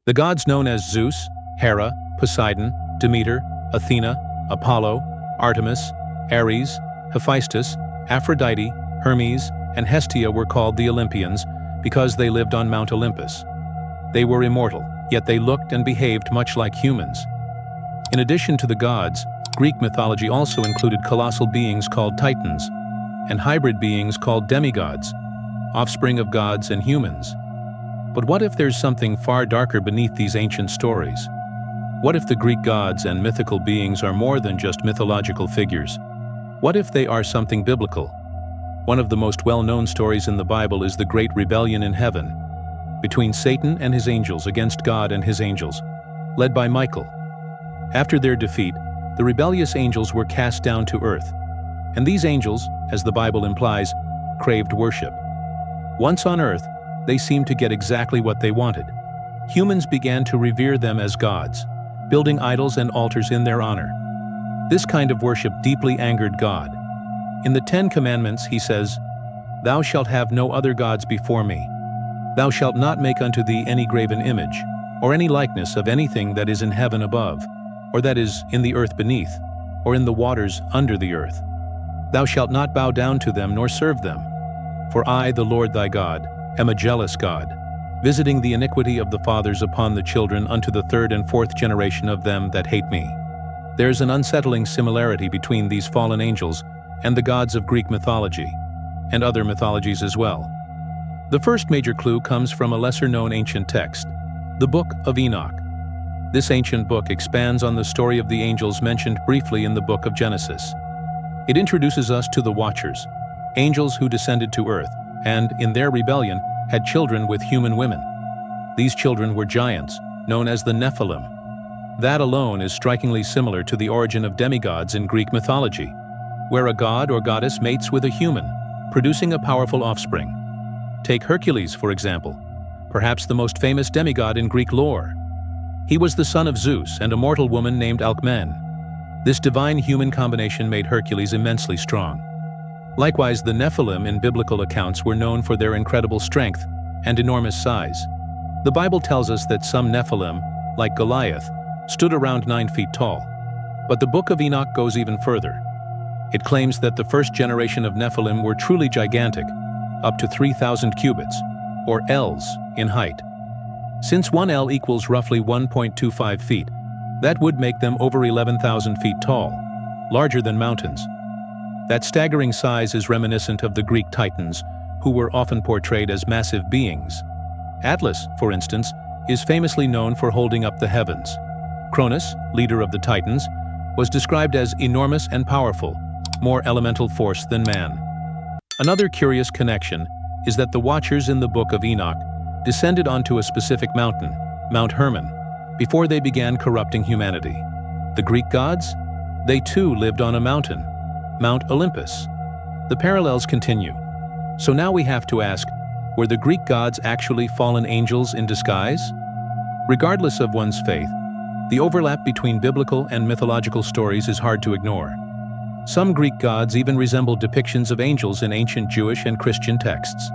The gods known as Zeus, Hera, Poseidon, Demeter, Athena, Apollo, Artemis, Ares, Hephaestus, Aphrodite, Hermes, and Hestia were called the Olympians because they lived on Mount Olympus. They were immortal, yet they looked and behaved much like humans. In addition to the gods, Greek mythology also included colossal beings called titans, and hybrid beings called demigods, offspring of gods and humans. But what if there's something far darker beneath these ancient stories? What if the Greek gods and mythical beings are more than just mythological figures? What if they are something biblical? One of the most well-known stories in the Bible is the Great Rebellion in heaven, between Satan and his angels against God and his angels, led by Michael. After their defeat, the rebellious angels were cast down to earth, and these angels, as the Bible implies, craved worship. Once on earth, they seemed to get exactly what they wanted. Humans began to revere them as gods, building idols and altars in their honor. This kind of worship deeply angered God. In the 10 Commandments, he says, "Thou shalt have no other gods before me. Thou shalt not make unto thee any graven image, or any likeness of anything that is in heaven above, or that is in the earth beneath, or in the waters under the earth. Thou shalt not bow down to them nor serve them. For I, the Lord thy God, am a jealous God, visiting the iniquity of the fathers upon the children unto the 3rd and 4th generation of them that hate me." There's an unsettling similarity between these fallen angels and the gods of Greek mythology, and other mythologies as well. The first major clue comes from a lesser-known ancient text, the Book of Enoch. This ancient book expands on the story of the angels mentioned briefly in the book of Genesis. It introduces us to the Watchers, angels who descended to earth, and, in their rebellion, had children with human women. These children were giants, known as the Nephilim. That alone is strikingly similar to the origin of demigods in Greek mythology, where a god or goddess mates with a human, producing a powerful offspring. Take Hercules, for example, perhaps the most famous demigod in Greek lore. He was the son of Zeus and a mortal woman named Alcmene. This divine-human combination made Hercules immensely strong. Likewise, the Nephilim in biblical accounts were known for their incredible strength and enormous size. The Bible tells us that some Nephilim, like Goliath, stood around 9 feet tall. But the Book of Enoch goes even further. It claims that the first generation of Nephilim were truly gigantic, up to 3,000 cubits, or ells, in height. Since 1 ell equals roughly 1.25 feet, that would make them over 11,000 feet tall, larger than mountains. That staggering size is reminiscent of the Greek Titans, who were often portrayed as massive beings. Atlas, for instance, is famously known for holding up the heavens. Cronus, leader of the Titans, was described as enormous and powerful, more elemental force than man. Another curious connection is that the Watchers in the Book of Enoch descended onto a specific mountain, Mount Hermon, before they began corrupting humanity. The Greek gods? They too lived on a mountain, Mount Olympus. The parallels continue. So now we have to ask, were the Greek gods actually fallen angels in disguise? Regardless of one's faith, the overlap between biblical and mythological stories is hard to ignore. Some Greek gods even resemble depictions of angels in ancient Jewish and Christian texts.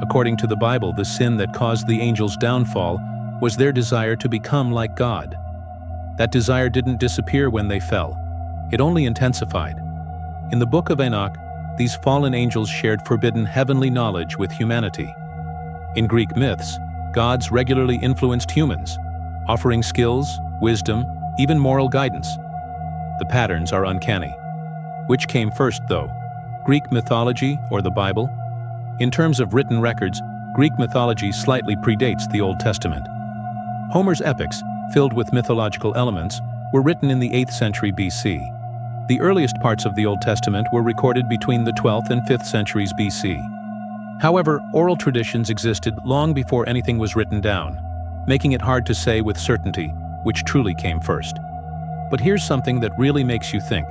According to the Bible, the sin that caused the angels' downfall was their desire to become like God. That desire didn't disappear when they fell. It only intensified. In the Book of Enoch, these fallen angels shared forbidden heavenly knowledge with humanity. In Greek myths, gods regularly influenced humans, offering skills, wisdom, even moral guidance. The patterns are uncanny. Which came first, though? Greek mythology or the Bible? In terms of written records, Greek mythology slightly predates the Old Testament. Homer's epics, filled with mythological elements, were written in the 8th century BC. The earliest parts of the Old Testament were recorded between the 12th and 5th centuries BC. However, oral traditions existed long before anything was written down, making it hard to say with certainty which truly came first. But here's something that really makes you think.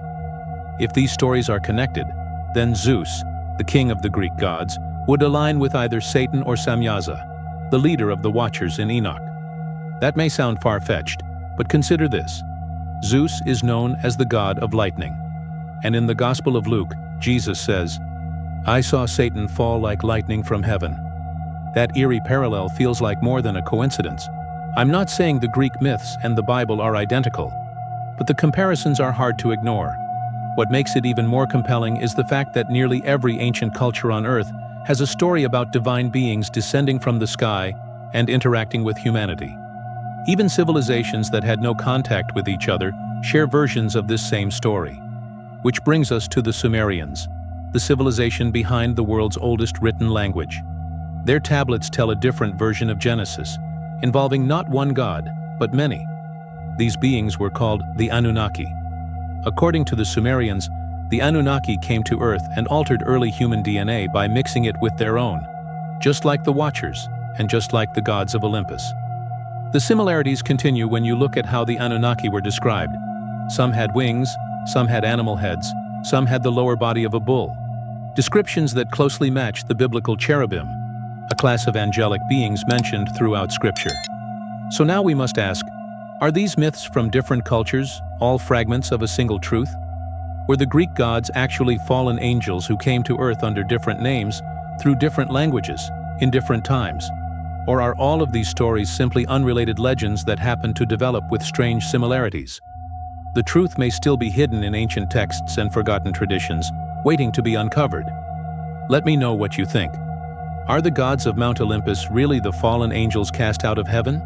If these stories are connected, then Zeus, the king of the Greek gods, would align with either Satan or Samyaza, the leader of the Watchers in Enoch. That may sound far-fetched, but consider this. Zeus is known as the god of lightning. And in the Gospel of Luke, Jesus says, "I saw Satan fall like lightning from heaven." That eerie parallel feels like more than a coincidence. I'm not saying the Greek myths and the Bible are identical, but the comparisons are hard to ignore. What makes it even more compelling is the fact that nearly every ancient culture on Earth has a story about divine beings descending from the sky and interacting with humanity. Even civilizations that had no contact with each other share versions of this same story. Which brings us to the Sumerians, the civilization behind the world's oldest written language. Their tablets tell a different version of Genesis, involving not one god, but many. These beings were called the Anunnaki. According to the Sumerians, the Anunnaki came to Earth and altered early human DNA by mixing it with their own, just like the Watchers and just like the gods of Olympus. The similarities continue when you look at how the Anunnaki were described. Some had wings, some had animal heads, some had the lower body of a bull. Descriptions that closely match the biblical cherubim, a class of angelic beings mentioned throughout Scripture. So now we must ask, are these myths from different cultures, all fragments of a single truth? Were the Greek gods actually fallen angels who came to Earth under different names, through different languages, in different times? Or are all of these stories simply unrelated legends that happen to develop with strange similarities? The truth may still be hidden in ancient texts and forgotten traditions, waiting to be uncovered. Let me know what you think. Are the gods of Mount Olympus really the fallen angels cast out of heaven?